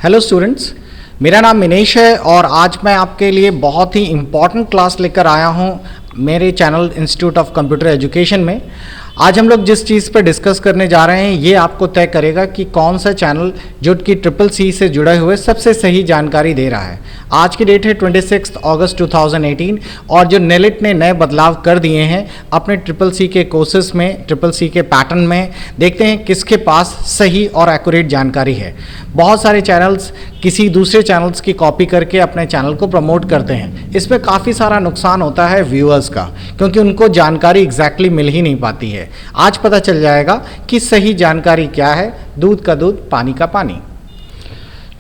Hello students, मेरा नाम मिनेश है और आज मैं आपके लिए बहुत ही इम्पॉर्टेंट क्लास लेकर आया हूँ मेरे channel institute of computer education में। आज हम लोग जिस चीज़ पर डिस्कस करने जा रहे हैं ये आपको तय करेगा कि कौन सा चैनल जो कि CCC से जुड़े हुए सबसे सही जानकारी दे रहा है। आज की डेट है 26 अगस्त 2018 और जो नेलिट ने नए बदलाव कर दिए हैं अपने CCC के कोर्सेज में, CCC के पैटर्न में। देखते हैं किसके पास सही और एक्यूरेट जानकारी है। बहुत सारे चैनल्स किसी दूसरे चैनल्स की कॉपी करके अपने चैनल को प्रमोट करते हैं। इसमें काफ़ी सारा नुकसान होता है व्यूअर्स का, क्योंकि उनको जानकारी एग्जैक्टली मिल ही नहीं पाती है। आज पता चल जाएगा कि सही जानकारी क्या है, दूध का दूध पानी का पानी।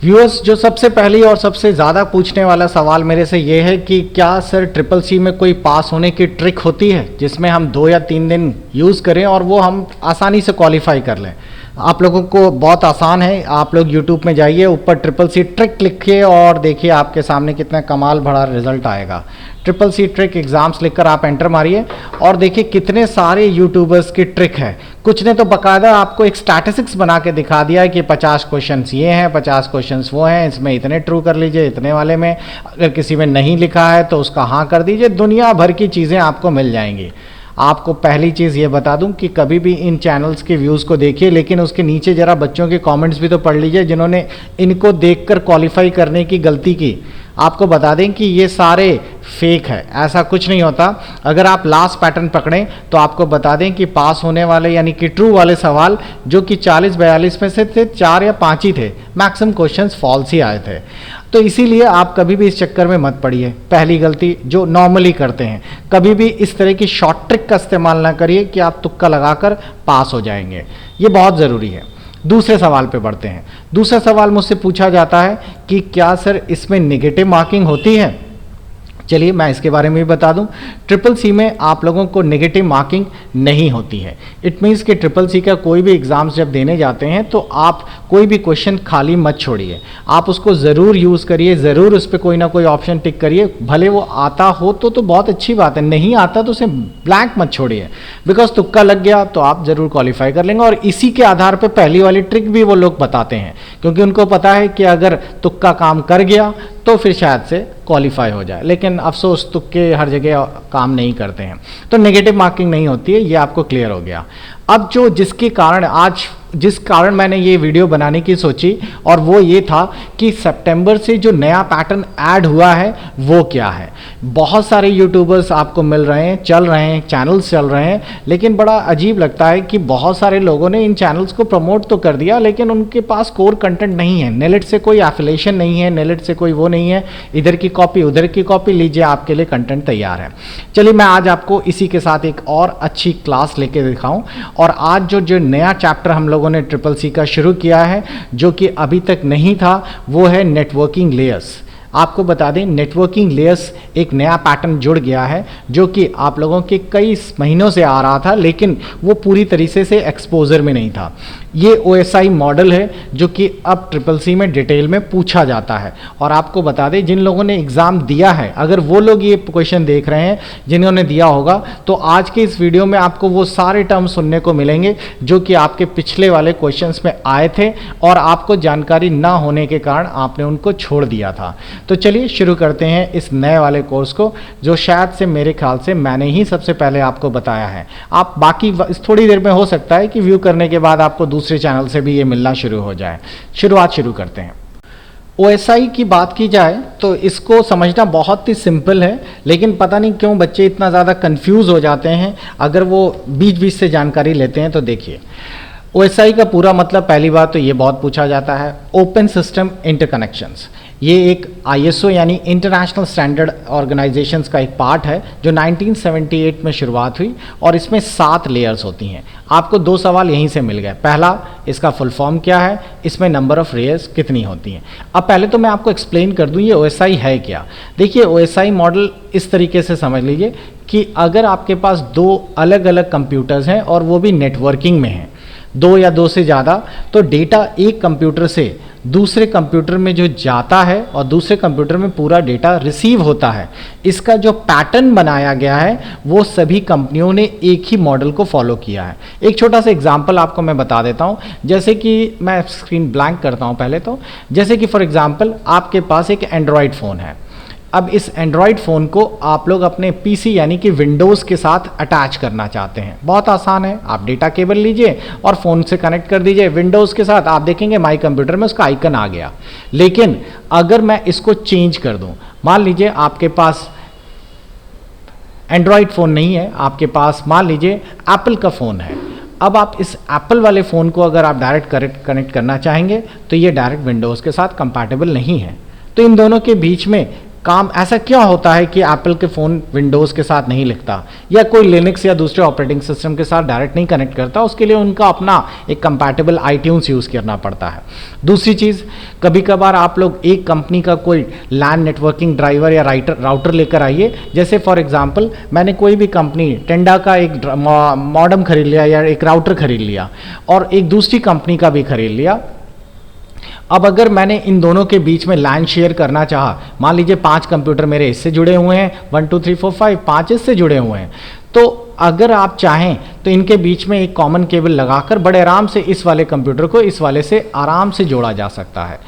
व्यूअर्स, जो सबसे पहली और सबसे ज़्यादा पूछने वाला सवाल मेरे से ये है कि क्या सर CCC में कोई पास होने की ट्रिक होती है जिसमें हम 2 या 3 दिन यूज़ करें और वो हम आसानी से क्वालिफाई कर लें। आप लोगों को बहुत आसान है, आप लोग YouTube में जाइए, ऊपर CCC ट्रिक लिखिए और देखिए आपके सामने कितना कमाल भरा रिजल्ट आएगा। CCC ट्रिक एग्ज़ाम्स लिखकर आप एंटर मारिए और देखिए कितने सारे यूट्यूबर्स की ट्रिक है। कुछ ने तो बाकायदा आपको एक स्टैटिस्टिक्स बना के दिखा दिया है कि 50 क्वेश्चंस ये हैं, 50 क्वेश्चंस वो हैं, इसमें इतने ट्रू कर लीजिए, इतने वाले में अगर किसी में नहीं लिखा है तो उसका हाँ कर दीजिए। दुनिया भर की चीज़ें आपको मिल जाएंगी। आपको पहली चीज़ ये बता दूं कि कभी भी इन चैनल्स के व्यूज़ को देखिए, लेकिन उसके नीचे ज़रा बच्चों के कमेंट्स भी तो पढ़ लीजिए जिन्होंने इनको देखकर क्वालिफाई करने की गलती की। आपको बता दें कि ये सारे फेक है, ऐसा कुछ नहीं होता। अगर आप लास्ट पैटर्न पकड़ें तो आपको बता दें कि पास होने वाले यानी कि ट्रू वाले सवाल जो कि 40-42 में से थे 4 या 5 ही थे, मैक्सिमम क्वेश्चंस फॉल्स ही आए थे। तो इसीलिए आप कभी भी इस चक्कर में मत पड़िए। पहली गलती जो नॉर्मली करते हैं, कभी भी इस तरह की शॉर्ट ट्रिक का इस्तेमाल ना करिए कि आप तुक्का लगाकर पास हो जाएंगे। ये बहुत ज़रूरी है। दूसरे सवाल पे बढ़ते हैं। दूसरा सवाल मुझसे पूछा जाता है कि क्या सर इसमें नेगेटिव मार्किंग होती है? चलिए मैं इसके बारे में भी बता दूं। CCC में आप लोगों को नेगेटिव मार्किंग नहीं होती है। इट मीन्स कि CCC का कोई भी एग्ज़ाम्स जब देने जाते हैं तो आप कोई भी क्वेश्चन खाली मत छोड़िए, आप उसको ज़रूर यूज़ करिए, ज़रूर उस पर कोई ना कोई ऑप्शन टिक करिए। भले वो आता हो तो बहुत अच्छी बात है, नहीं आता तो उसे ब्लैंक मत छोड़िए, बिकॉज तुक्का लग गया तो आप ज़रूर क्वालिफाई कर लेंगे। और इसी के आधार पर पहली वाली ट्रिक भी वो लोग बताते हैं, क्योंकि उनको पता है कि अगर तुक्का काम कर गया तो फिर शायद से क्वालिफाई हो जाए। लेकिन अफसोस तुक्के हर जगह काम नहीं करते हैं, तो नेगेटिव मार्किंग नहीं होती है। ये आपको क्लियर हो गया। अब जिस कारण मैंने ये वीडियो बनाने की सोची और वो ये था कि सितंबर से जो नया पैटर्न ऐड हुआ है वो क्या है। बहुत सारे यूट्यूबर्स आपको मिल रहे हैं, चल रहे हैं, चैनल्स चल रहे हैं, लेकिन बड़ा अजीब लगता है कि बहुत सारे लोगों ने इन चैनल्स को प्रमोट तो कर दिया लेकिन उनके पास कोर कंटेंट नहीं है। नेलिट से कोई एफिलिएशन नहीं है, नेलिट से कोई वो नहीं है, इधर की कॉपी उधर की कॉपी, लीजिए आपके लिए कंटेंट तैयार है। चलिए मैं आज आपको इसी के साथ एक और अच्छी क्लास लेके दिखाऊं। और आज जो नया चैप्टर हम लोगों ने CCC का शुरू किया है, जो कि अभी तक नहीं था, वो है नेटवर्किंग लेयर्स। आपको बता दें नेटवर्किंग लेयर्स एक नया पैटर्न जुड़ गया है जो कि आप लोगों के कई महीनों से आ रहा था, लेकिन वो पूरी तरीके से एक्सपोजर में नहीं था। ये OSI मॉडल है जो कि अब CCC में डिटेल में पूछा जाता है। और आपको बता दें जिन लोगों ने एग्ज़ाम दिया है, अगर वो लोग ये क्वेश्चन देख रहे हैं जिन्होंने दिया होगा, तो आज के इस वीडियो में आपको वो सारे टर्म सुनने को मिलेंगे जो कि आपके पिछले वाले क्वेश्चंस में आए थे और आपको जानकारी ना होने के कारण आपने उनको छोड़ दिया था। तो चलिए शुरू करते हैं इस नए वाले कोर्स को, जो शायद से मेरे ख्याल से मैंने ही सबसे पहले आपको बताया है। आप बाकी थोड़ी देर में हो सकता है कि व्यू करने के बाद आपको दूसरे चैनल से भी ये मिलना शुरू हो जाए। शुरुआत शुरू करते हैं। OSI की बात की जाए तो इसको समझना बहुत ही सिंपल है, लेकिन पता नहीं क्यों बच्चे इतना ज़्यादा कंफ्यूज हो जाते हैं अगर वो बीच बीच से जानकारी लेते हैं। तो देखिए OSI का पूरा मतलब, पहली बात तो ये बहुत पूछा जाता है, ओपन सिस्टम इंटरकनेक्शंस। ये एक ISO यानी इंटरनेशनल स्टैंडर्ड ऑर्गेनाइजेशंस का एक पार्ट है जो 1978 में शुरुआत हुई और इसमें 7 लेयर्स होती हैं। आपको 2 सवाल यहीं से मिल गए। पहला, इसका फुल फॉर्म क्या है, इसमें नंबर ऑफ लेयर्स कितनी होती हैं। अब पहले तो मैं आपको एक्सप्लेन कर दूं ये OSI है क्या। देखिए OSI मॉडल इस तरीके से समझ लीजिए कि अगर आपके पास 2 अलग अलग कंप्यूटर्स हैं और वो भी नेटवर्किंग में हैं, 2 या 2 से ज़्यादा, तो डेटा एक कंप्यूटर से दूसरे कंप्यूटर में जो जाता है और दूसरे कंप्यूटर में पूरा डेटा रिसीव होता है, इसका जो पैटर्न बनाया गया है वो सभी कंपनियों ने एक ही मॉडल को फॉलो किया है। एक छोटा सा एग्जांपल आपको मैं बता देता हूं, जैसे कि मैं स्क्रीन ब्लैंक करता हूं पहले तो, जैसे कि फॉर एग्जांपल आपके पास एक एंड्रॉयड फ़ोन है। अब इस एंड्रॉयड फ़ोन को आप लोग अपने पीसी यानी कि विंडोज़ के साथ अटैच करना चाहते हैं। बहुत आसान है, आप डेटा केबल लीजिए और फ़ोन से कनेक्ट कर दीजिए विंडोज़ के साथ। आप देखेंगे माई कंप्यूटर में उसका आइकन आ गया। लेकिन अगर मैं इसको चेंज कर दूं, मान लीजिए आपके पास एंड्रॉयड फ़ोन नहीं है, आपके पास मान लीजिए एप्पल का फ़ोन है। अब आप इस एप्पल वाले फ़ोन को अगर आप डायरेक्ट कनेक्ट करना चाहेंगे तो ये डायरेक्ट विंडोज़ के साथ कंपैटिबल नहीं है। तो इन दोनों के बीच में काम ऐसा क्यों होता है कि एप्पल के फ़ोन विंडोज़ के साथ नहीं लिखता या कोई लिनक्स या दूसरे ऑपरेटिंग सिस्टम के साथ डायरेक्ट नहीं कनेक्ट करता? उसके लिए उनका अपना एक कंपैटिबल आईट्यून्स यूज़ करना पड़ता है। दूसरी चीज़, कभी कभार आप लोग एक कंपनी का कोई लैन नेटवर्किंग ड्राइवर या राउटर लेकर आइए। जैसे फॉर एग्जांपल मैंने कोई भी कंपनी टेंडा का एक मॉडेम खरीद लिया या एक राउटर खरीद लिया और एक दूसरी कंपनी का भी खरीद लिया। अब अगर मैंने इन दोनों के बीच में लैन शेयर करना चाहा, मान लीजिए 5 कंप्यूटर मेरे इससे जुड़े हुए हैं, 1 2 3 4 5 5 इससे जुड़े हुए हैं, तो अगर आप चाहें तो इनके बीच में एक कॉमन केबल लगाकर बड़े आराम से इस वाले कंप्यूटर को इस वाले से आराम से जोड़ा जा सकता है।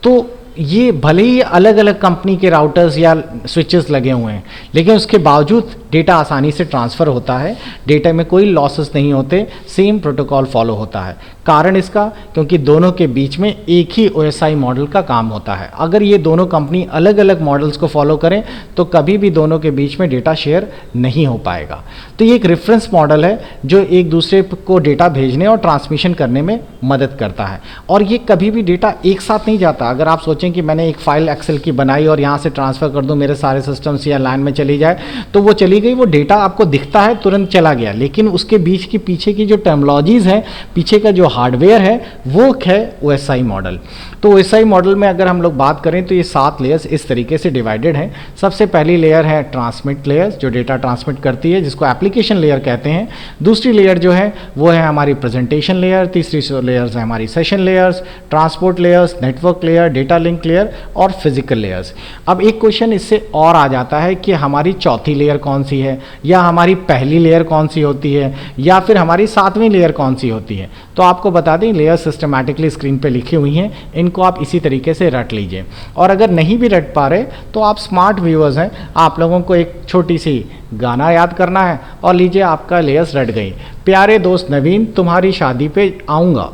तो ये भले ही अलग अलग कंपनी के राउटर्स या स्विचेस लगे हुए हैं, लेकिन उसके बावजूद डेटा आसानी से ट्रांसफ़र होता है, डेटा में कोई लॉसेस नहीं होते, सेम प्रोटोकॉल फॉलो होता है। कारण इसका क्योंकि दोनों के बीच में एक ही OSI मॉडल का काम होता है। अगर ये दोनों कंपनी अलग अलग मॉडल्स को फॉलो करें तो कभी भी दोनों के बीच में डेटा शेयर नहीं हो पाएगा। तो ये एक रेफरेंस मॉडल है जो एक दूसरे को डेटा भेजने और ट्रांसमिशन करने में मदद करता है। और ये कभी भी डेटा एक साथ नहीं जाता। अगर आप सोचें कि मैंने एक फाइल एक्सेल की बनाई और यहाँ से ट्रांसफ़र कर दूँ मेरे सारे सिस्टम्स या लैन में चली जाए, तो वो चली गई, वो डेटा आपको दिखता है तुरंत चला गया, लेकिन उसके बीच की पीछे की जो टर्मिनोलॉजीज़ हैं, पीछे का जो हार्डवेयर है, वो है OSI मॉडल। तो OSI मॉडल में अगर हम लोग बात करें तो ये 7 लेयर्स इस तरीके से डिवाइडेड हैं। सबसे पहली लेयर है ट्रांसमिट लेयर, जो डेटा ट्रांसमिट करती है, जिसको एप्लीकेशन लेयर कहते हैं। दूसरी लेयर जो है वो है हमारी प्रेजेंटेशन लेयर। तीसरी लेयर्स है हमारी session layers, transport layers, network layer, data link layer और फिजिकल लेयर्स। अब एक क्वेश्चन इससे और आ जाता है कि हमारी चौथी लेयर कौन सी है, या हमारी पहली लेयर कौन सी होती है, या फिर हमारी 7वीं लेयर कौन सी होती है। तो आपको बता दें, लेयर सिस्टमैटिकली स्क्रीन पे लिखी हुई हैं, इनको आप इसी तरीके से रट लीजिए। और अगर नहीं भी रट पा रहे तो आप स्मार्ट व्यूअर्स हैं, आप लोगों को एक छोटी सी गाना याद करना है और लीजिए आपका लेयर्स रट गई। प्यारे दोस्त नवीन, तुम्हारी शादी पे आऊँगा।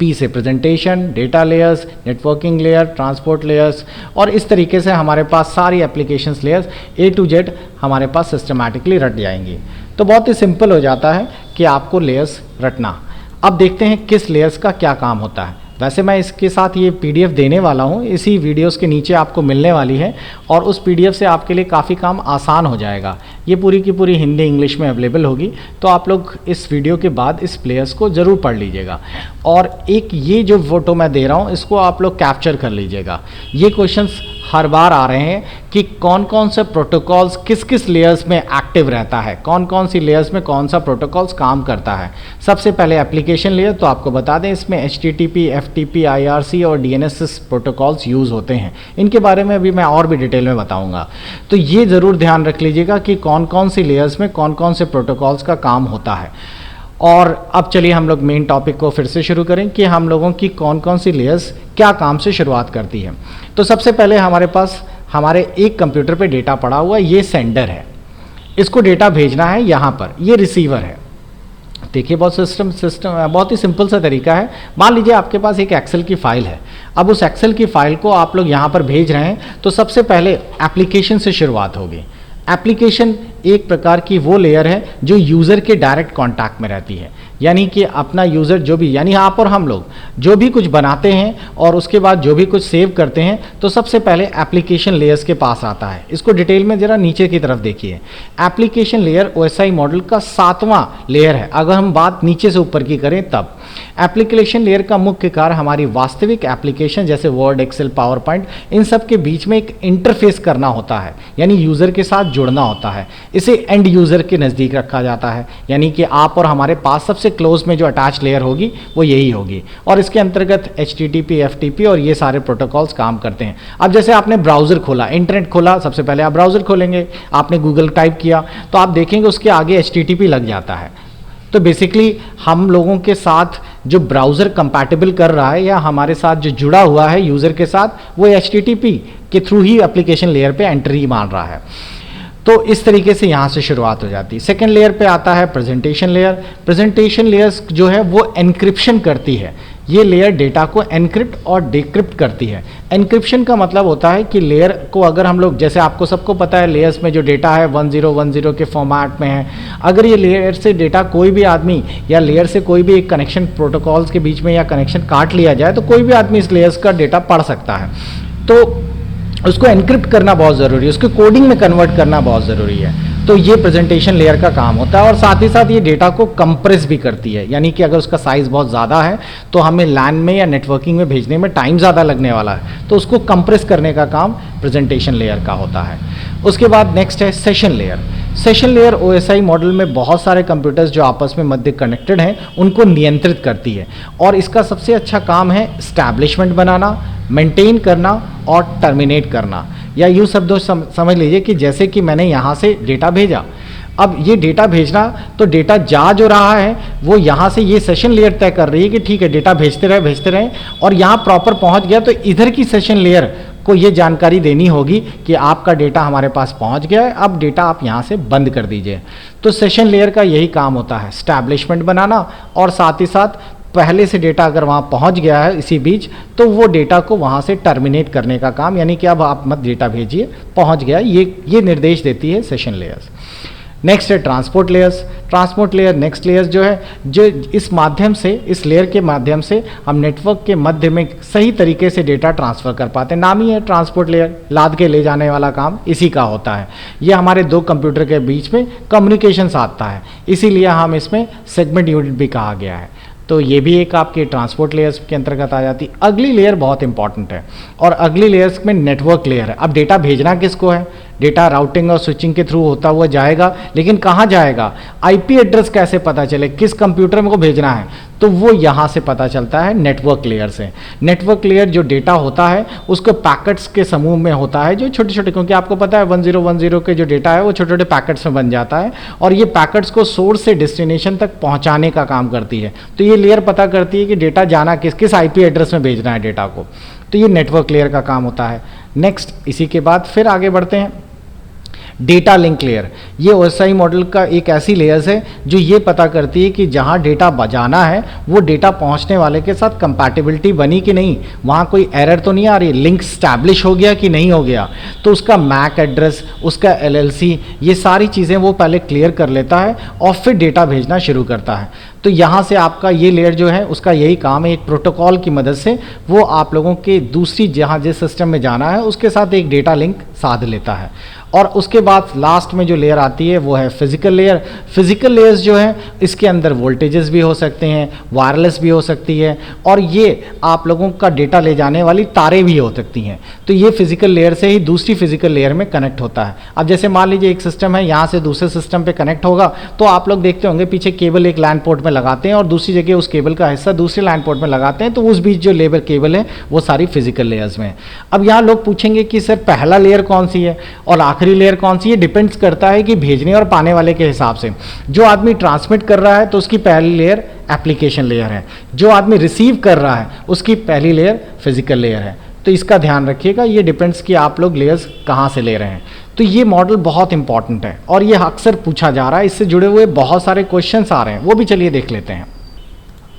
P से presentation, data layers, networking layer, transport layers, और इस तरीके से हमारे पास सारी applications layers A to Z हमारे पास सिस्टमैटिकली रट जाएंगी। तो बहुत ही सिंपल हो जाता है कि आपको लेयर्स रटना। अब देखते हैं किस लेयर्स का क्या काम होता है। वैसे मैं इसके साथ ये PDF देने वाला हूँ, इसी वीडियोस के नीचे आपको मिलने वाली है, और उस PDF से आपके लिए काफ़ी काम आसान हो जाएगा। ये पूरी की पूरी हिंदी इंग्लिश में अवेलेबल होगी, तो आप लोग इस वीडियो के बाद इस प्लेयर्स को ज़रूर पढ़ लीजिएगा। और एक ये जो फोटो मैं दे रहा हूँ, इसको आप लोग कैप्चर कर लीजिएगा। ये क्वेश्चंस हर बार आ रहे हैं कि कौन कौन से प्रोटोकॉल्स किस किस लेयर्स में एक्टिव रहता है, कौन कौन सी लेयर्स में कौन सा प्रोटोकॉल्स काम करता है। सबसे पहले एप्लीकेशन लेयर, तो आपको बता दें इसमें HTTP, FTP, IRC और DNS प्रोटोकॉल्स यूज़ होते हैं। इनके बारे में अभी मैं और भी डिटेल में बताऊंगा। तो ये ज़रूर ध्यान रख लीजिएगा कि कौन कौन सी लेयर्स में कौन कौन से प्रोटोकॉल्स का काम होता है। और अब चलिए हम लोग मेन टॉपिक को फिर से शुरू करें कि हम लोगों की कौन कौन सी लेयर्स क्या काम से शुरुआत करती है। तो सबसे पहले हमारे पास हमारे एक कंप्यूटर पे डेटा पड़ा हुआ, ये सेंडर है, इसको डेटा भेजना है यहाँ पर, ये रिसीवर है। देखिए बहुत बहुत ही सिंपल सा तरीका है। मान लीजिए आपके पास एक एक्सेल की फाइल है, अब उस एक्सेल की फाइल को आप लोग यहाँ पर भेज रहे हैं, तो सबसे पहले एप्लीकेशन से शुरुआत होगी। एप्लीकेशन एक प्रकार की वो लेयर है जो यूज़र के डायरेक्ट कांटेक्ट में रहती है, यानी कि अपना यूज़र जो भी, यानी आप और हम लोग जो भी कुछ बनाते हैं और उसके बाद जो भी कुछ सेव करते हैं, तो सबसे पहले एप्लीकेशन लेयर्स के पास आता है। इसको डिटेल में ज़रा नीचे की तरफ देखिए। एप्लीकेशन लेयर OSI मॉडल का 7वां लेयर है, अगर हम बात नीचे से ऊपर की करें तब। एप्लीकेशन लेयर का मुख्य कार्य हमारी वास्तविक एप्लीकेशन जैसे वर्ड, एक्सेल, पावर पॉइंट, इन सब के बीच में एक इंटरफेस करना होता है, यानी यूज़र के साथ जुड़ना होता है। इसे एंड यूज़र के नज़दीक रखा जाता है, यानी कि आप और हमारे पास सबसे क्लोज में जो अटैच लेयर होगी वो यही होगी, और इसके अंतर्गत HTTP, FTP और ये सारे प्रोटोकॉल्स काम करते हैं। अब जैसे आपने ब्राउज़र खोला, इंटरनेट खोला, सबसे पहले आप ब्राउज़र खोलेंगे, आपने गूगल टाइप किया तो आप देखेंगे उसके आगे HTTP लग जाता है। तो बेसिकली हम लोगों के साथ जो ब्राउज़र कंपैटिबल कर रहा है या हमारे साथ जो जुड़ा हुआ है यूज़र के साथ, वो HTTP के थ्रू ही एप्लीकेशन लेयर पे एंट्री मान रहा है। तो इस तरीके से यहाँ से शुरुआत हो जाती है। सेकेंड लेयर पे आता है प्रेजेंटेशन लेयर। प्रेजेंटेशन लेयर्स जो है वो एनक्रिप्शन करती है। ये लेयर डेटा को एनक्रिप्ट और डिक्रिप्ट करती है। एनक्रिप्शन का मतलब होता है कि लेयर को अगर हम लोग, जैसे आपको सबको पता है लेयर्स में जो डेटा है 1010 के फॉर्मेट में है, अगर ये लेयर से डेटा कोई भी आदमी या लेयर से कोई भी एक कनेक्शन प्रोटोकॉल्स के बीच में या कनेक्शन काट लिया जाए तो कोई भी आदमी इस लेयर्स का डेटा पढ़ सकता है। तो उसको एनक्रिप्ट करना बहुत ज़रूरी है, उसको कोडिंग में कन्वर्ट करना बहुत ज़रूरी है। तो ये प्रेजेंटेशन लेयर का काम होता है, और साथ ही साथ ये डेटा को कंप्रेस भी करती है, यानी कि अगर उसका साइज़ बहुत ज़्यादा है तो हमें लैन में या नेटवर्किंग में भेजने में टाइम ज़्यादा लगने वाला है, तो उसको कंप्रेस करने का काम प्रेजेंटेशन लेयर का होता है। उसके बाद नेक्स्ट है session layer. Session layer OSI model में बहुत सारे कंप्यूटर्स जो आपस में मध्य कनेक्टेड हैं उनको नियंत्रित करती है, और इसका सबसे अच्छा काम है स्टैब्लिशमेंट बनाना, मेंटेन करना और टर्मिनेट करना। या यूँ शब्दों समझ लीजिए कि जैसे कि मैंने यहाँ से डेटा भेजा, अब ये डेटा भेजना, तो डेटा जा जो रहा है वो यहाँ से ये सेशन लेयर तय कर रही है कि ठीक है डेटा भेजते रहे, और यहाँ प्रॉपर पहुँच गया तो इधर की सेशन लेयर को ये जानकारी देनी होगी कि आपका डेटा हमारे पास पहुँच गया है, अब डेटा आप यहाँ से बंद कर दीजिए। तो सेशन लेयर का यही काम होता है, स्टैब्लिशमेंट बनाना, और साथ ही साथ पहले से डेटा अगर वहाँ पहुँच गया है इसी बीच, तो वो डेटा को वहाँ से टर्मिनेट करने का काम, यानी कि अब आप मत डेटा भेजिए, पहुँच गया, ये निर्देश देती है सेशन लेयर्स। नेक्स्ट है transport layers. Transport layer next layer जो है, जो इस माध्यम से, इस लेयर के माध्यम से हम नेटवर्क के मध्य में सही तरीके से डेटा ट्रांसफ़र कर पाते हैं। नाम ही है ट्रांसपोर्ट लेयर, लाद के ले जाने वाला काम इसी का होता है। ये हमारे दो कंप्यूटर के बीच में कम्युनिकेशन साधता है, इसीलिए हम इसमें सेगमेंट यूनिट भी कहा गया है। तो ये भी एक आपके ट्रांसपोर्ट लेयर्स के अंतर्गत आ जाती। अगली लेयर बहुत इंपॉर्टेंट है, और अगली लेयर्स में नेटवर्क लेयर है। अब डेटा भेजना किसको है? डेटा राउटिंग और स्विचिंग के थ्रू होता हुआ जाएगा, लेकिन कहाँ जाएगा? IP एड्रेस कैसे पता चले किस कंप्यूटर में को भेजना है? तो वो यहाँ से पता चलता है नेटवर्क लेयर से। नेटवर्क लेयर जो डेटा होता है उसको पैकेट्स के समूह में होता है, जो छोटे छोटे, क्योंकि आपको पता है 1010 के जो डेटा है वो छोटे छोटे पैकेट्स में बन जाता है, और ये पैकेट्स को सोर्स से डेस्टिनेशन तक पहुँचाने का काम करती है। तो ये लेयर पता करती है कि डेटा जाना किस किस IP एड्रेस में भेजना है डेटा को। तो ये नेटवर्क लेयर का काम होता है। नेक्स्ट, इसी के बाद फिर आगे बढ़ते हैं, डेटा लिंक लेयर। ये OSI मॉडल का एक ऐसी लेयर्स है जो ये पता करती है कि जहाँ डेटा बजाना है वो डेटा पहुँचने वाले के साथ कंपैटिबिलिटी बनी कि नहीं, वहाँ कोई एरर तो नहीं आ रही, लिंक स्टैब्लिश हो गया कि नहीं हो गया। तो उसका MAC एड्रेस, उसका LLC, ये सारी चीज़ें वो पहले क्लियर कर लेता है और फिर डेटा भेजना शुरू करता है। तो यहाँ से आपका ये लेयर जो है उसका यही काम है, एक प्रोटोकॉल की मदद से वो आप लोगों के दूसरी जहाँ जिस सिस्टम में जाना है उसके साथ एक डेटा लिंक साध लेता है। और उसके बाद लास्ट में जो लेयर आती है वो है फिजिकल लेयर। फिजिकल लेयर्स जो है इसके अंदर वोल्टेजेस भी हो सकते हैं, वायरलेस भी हो सकती है, और ये आप लोगों का डेटा ले जाने वाली तारें भी हो सकती हैं। तो ये फिजिकल लेयर से ही दूसरी फिजिकल लेयर में कनेक्ट होता है। अब जैसे मान लीजिए एक सिस्टम है, यहाँ से दूसरे सिस्टम पे कनेक्ट होगा, तो आप लोग देखते होंगे पीछे केबल एक लैन पोर्ट में लगाते हैं और दूसरी जगह उस केबल का हिस्सा दूसरे लैन पोर्ट में लगाते हैं, तो उस बीच जो लेबर केबल है वो सारी फिजिकल लेयर्स में है। अब यहाँ लोग पूछेंगे कि सर पहला लेयर कौन सी है और आखिरी लेयर कौन सी है? डिपेंड्स करता है कि भेजने और पाने वाले के हिसाब से। जो आदमी ट्रांसमिट कर रहा है तो उसकी पहली लेयर एप्लीकेशन लेयर है, जो आदमी रिसीव कर रहा है उसकी पहली लेयर फिजिकल लेयर है। तो इसका ध्यान रखिएगा, ये डिपेंड्स कि आप लोग लेयर्स कहाँ से ले रहे हैं। तो ये मॉडल बहुत इंपॉर्टेंट है और ये अक्सर पूछा जा रहा है, इससे जुड़े हुए बहुत सारे क्वेश्चंस आ रहे हैं, वो भी चलिए देख लेते हैं।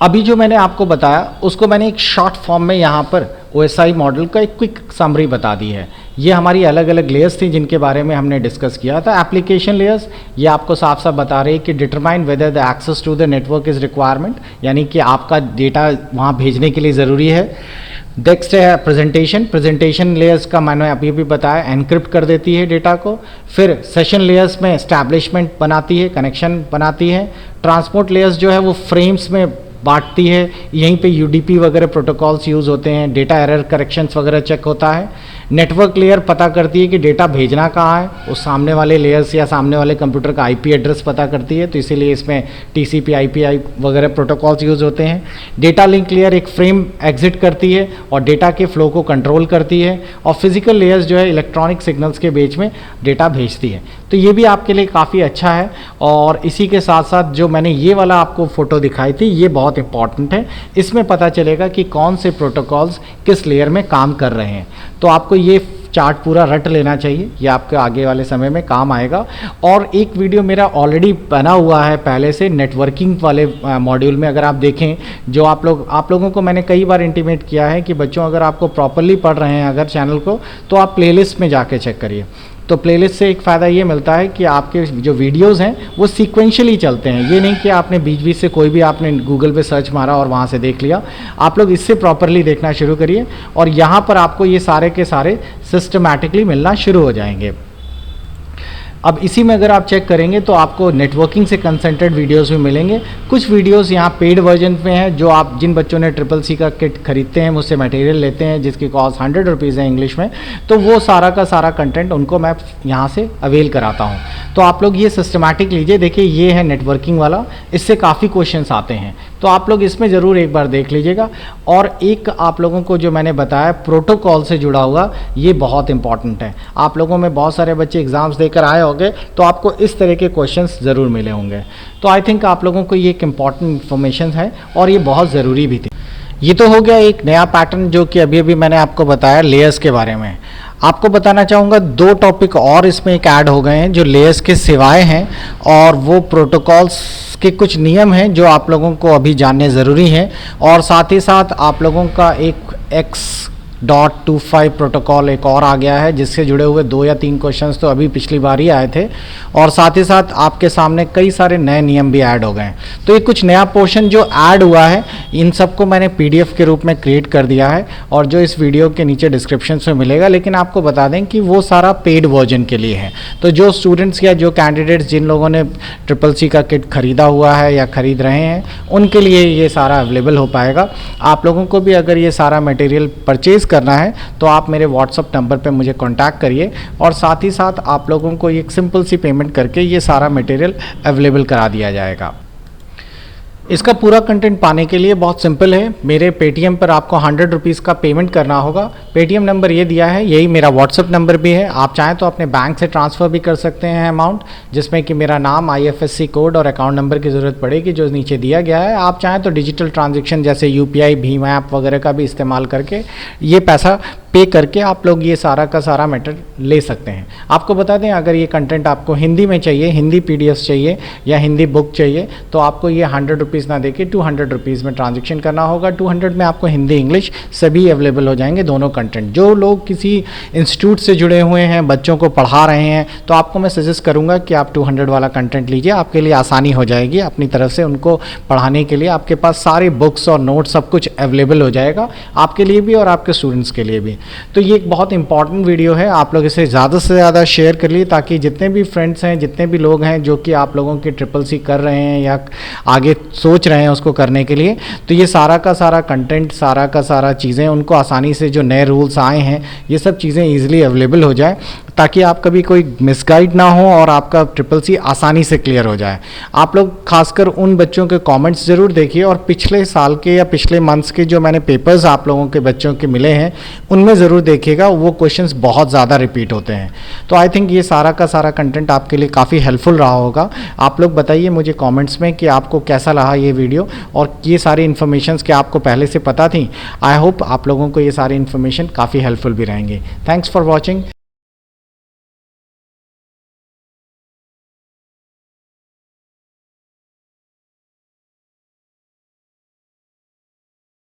अभी जो मैंने आपको बताया उसको मैंने एक शॉर्ट फॉर्म में यहाँ पर OSI मॉडल का एक क्विक समरी बता दी है। ये हमारी अलग अलग लेयर्स थी जिनके बारे में हमने डिस्कस किया था। एप्लीकेशन लेयर्स ये आपको साफ साफ बता रही है कि determine whether the access to the network is requirement, यानी कि आपका डेटा वहाँ भेजने के लिए ज़रूरी है। नेक्स्ट है प्रेजेंटेशन। प्रेजेंटेशन लेयर्स का मैंने अभी भी बताया, एनक्रिप्ट कर देती है डेटा को। फिर सेशन लेयर्स में एस्टैब्लिशमेंट बनाती है, कनेक्शन बनाती है। ट्रांसपोर्ट लेयर्स जो है वो फ्रेम्स में बांटती है। यहीं पे यूडीपी वगैरह प्रोटोकॉल्स यूज़ होते हैं, डेटा एरर करेक्शंस वगैरह चेक होता है। नेटवर्क लेयर पता करती है कि डेटा भेजना कहाँ है, उस सामने वाले लेयर्स या सामने वाले कंप्यूटर का आईपी एड्रेस पता करती है, तो इसीलिए इसमें टीसीपी आईपीआई वगैरह प्रोटोकॉल्स यूज़ होते हैं। डेटा लिंक लेयर एक फ्रेम एग्जिट करती है और डेटा के फ्लो को कंट्रोल करती है, और फिजिकल लेयर्स जो है इलेक्ट्रॉनिक सिग्नल्स के बीच में डेटा भेजती है। तो ये भी आपके लिए काफ़ी अच्छा है। और इसी के साथ साथ जो मैंने ये वाला आपको फ़ोटो दिखाई थी, ये बहुत इंपॉर्टेंट है। इसमें पता चलेगा कि कौन से प्रोटोकॉल्स किस लेयर में काम कर रहे हैं। तो आपको ये चार्ट पूरा रट लेना चाहिए, ये आपके आगे वाले समय में काम आएगा। और एक वीडियो मेरा ऑलरेडी बना हुआ है पहले से नेटवर्किंग वाले मॉड्यूल में, अगर आप देखें, जो आप लोगों को मैंने कई बार इंटीमेट किया है कि बच्चों अगर आपको प्रॉपरली पढ़ रहे हैं अगर चैनल को, तो आप प्लेलिस्ट में जाके चेक करिए। तो प्लेलिस्ट से एक फ़ायदा ये मिलता है कि आपके जो वीडियोस हैं वो सीक्वेंशियली चलते हैं। ये नहीं कि आपने बीच बीच से कोई भी आपने गूगल पे सर्च मारा और वहाँ से देख लिया। आप लोग इससे प्रॉपरली देखना शुरू करिए और यहाँ पर आपको ये सारे के सारे सिस्टमैटिकली मिलना शुरू हो जाएंगे। अब इसी में अगर आप चेक करेंगे तो आपको नेटवर्किंग से कंसंट्रेट वीडियोस भी मिलेंगे। कुछ वीडियोस यहाँ पेड वर्जन में हैं, जो आप जिन बच्चों ने CCC का किट खरीदते हैं, मुझसे मटेरियल लेते हैं जिसकी कॉस्ट 100 रुपीज़ है इंग्लिश में, तो वो सारा का सारा कंटेंट उनको मैं यहाँ से अवेल कराता हूँ। तो आप लोग ये सिस्टमैटिक लीजिए। देखिए ये है नेटवर्किंग वाला, इससे काफ़ी क्वेश्चंस आते हैं, तो आप लोग इसमें ज़रूर एक बार देख लीजिएगा। और एक आप लोगों को जो मैंने बताया प्रोटोकॉल से जुड़ा हुआ, ये बहुत इंपॉर्टेंट है। आप लोगों में बहुत सारे बच्चे एग्ज़ाम्स देकर आए होंगे, तो आपको इस तरह के क्वेश्चंस ज़रूर मिले होंगे। तो आई थिंक आप लोगों को ये एक इम्पॉर्टेंट इन्फॉर्मेशन है और ये बहुत ज़रूरी भी थी। ये तो हो गया एक नया पैटर्न जो कि अभी मैंने आपको बताया लेयर्स के बारे में। आपको बताना चाहूँगा 2 टॉपिक और इसमें एक ऐड हो गए हैं जो लेयर्स के सिवाय हैं, और वो प्रोटोकॉल्स के कुछ नियम हैं जो आप लोगों को अभी जानने ज़रूरी हैं। और साथ ही साथ आप लोगों का एक X.25 प्रोटोकॉल एक और आ गया है, जिससे जुड़े हुए 2 या 3 क्वेश्चंस तो अभी पिछली बार ही आए थे, और साथ ही साथ आपके सामने कई सारे नए नियम भी ऐड हो गए हैं। तो ये कुछ नया पोर्शन जो ऐड हुआ है, इन सबको मैंने PDF के रूप में क्रिएट कर दिया है, और जो इस वीडियो के नीचे डिस्क्रिप्शन में मिलेगा। लेकिन आपको बता दें कि वो सारा पेड वर्जन के लिए है। तो जो स्टूडेंट्स या जो कैंडिडेट्स जिन लोगों ने CCC का किट खरीदा हुआ है या खरीद रहे हैं, उनके लिए ये सारा अवेलेबल हो पाएगा। आप लोगों को भी अगर ये सारा मटेरियल परचेज करना है तो आप मेरे व्हाट्सअप नंबर पे मुझे कांटेक्ट करिए, और साथ ही साथ आप लोगों को एक सिंपल सी पेमेंट करके ये सारा मटेरियल अवेलेबल करा दिया जाएगा। इसका पूरा कंटेंट पाने के लिए बहुत सिंपल है। मेरे पेटीएम पर आपको 100 रुपीज़ का पेमेंट करना होगा। पेटीएम नंबर ये दिया है, यही मेरा व्हाट्सअप नंबर भी है। आप चाहें तो अपने बैंक से ट्रांसफ़र भी कर सकते हैं अमाउंट, जिसमें कि मेरा नाम, IFSC कोड और अकाउंट नंबर की ज़रूरत पड़ेगी जो नीचे दिया गया है। आप चाहें तो डिजिटल ट्रांजेक्शन जैसे UPI, भीम ऐप वगैरह का भी इस्तेमाल करके ये पैसा पे करके आप लोग ये सारा का सारा मैटर ले सकते हैं। आपको बता दें, अगर ये कंटेंट आपको हिंदी में चाहिए, हिंदी PDFs चाहिए या हिंदी बुक चाहिए, तो आपको ये 100 रुपीज़ ना देके 200 रुपीज़ में ट्रांजेक्शन करना होगा। 200 में आपको हिंदी इंग्लिश सभी अवेलेबल हो जाएंगे, दोनों कंटेंट। जो लोग किसी इंस्टीट्यूट से जुड़े हुए हैं, बच्चों को पढ़ा रहे हैं, तो आपको मैं सजेस्ट करूँगा कि आप 200 वाला कंटेंट लीजिए। आपके लिए आसानी हो जाएगी अपनी तरफ से उनको पढ़ाने के लिए। आपके पास सारे बुक्स और नोट्स सब कुछ अवेलेबल हो जाएगा, आपके लिए भी और आपके स्टूडेंट्स के लिए भी। तो ये एक बहुत इंपॉर्टेंट वीडियो है, आप लोग इसे ज़्यादा से ज़्यादा शेयर कर लिए, ताकि जितने भी फ्रेंड्स हैं, जितने भी लोग हैं जो कि आप लोगों की CCC कर रहे हैं या आगे सोच रहे हैं उसको करने के लिए, तो ये सारा का सारा कंटेंट, सारा का सारा चीज़ें उनको आसानी से, जो नए रूल्स आए हैं, ये सब चीज़ें ईजिली अवेलेबल हो जाए, ताकि आप कभी कोई मिसगाइड ना हो और आपका CCC आसानी से क्लियर हो जाए। आप लोग खासकर उन बच्चों के कमेंट्स ज़रूर देखिए, और पिछले साल के या पिछले मंथ्स के जो मैंने पेपर्स आप लोगों के बच्चों के मिले हैं, उनमें ज़रूर देखिएगा, वो क्वेश्चंस बहुत ज़्यादा रिपीट होते हैं। तो आई थिंक ये सारा का सारा कंटेंट आपके लिए काफ़ी हेल्पफुल रहा होगा। आप लोग बताइए मुझे कमेंट्स में कि आपको कैसा रहा ये वीडियो, और ये सारी इन्फॉर्मेशंस क्या आपको पहले से पता थी। आई होप आप लोगों को ये सारी इन्फॉर्मेशन काफ़ी हेल्पफुल भी रहेंगी। Thanks for watching.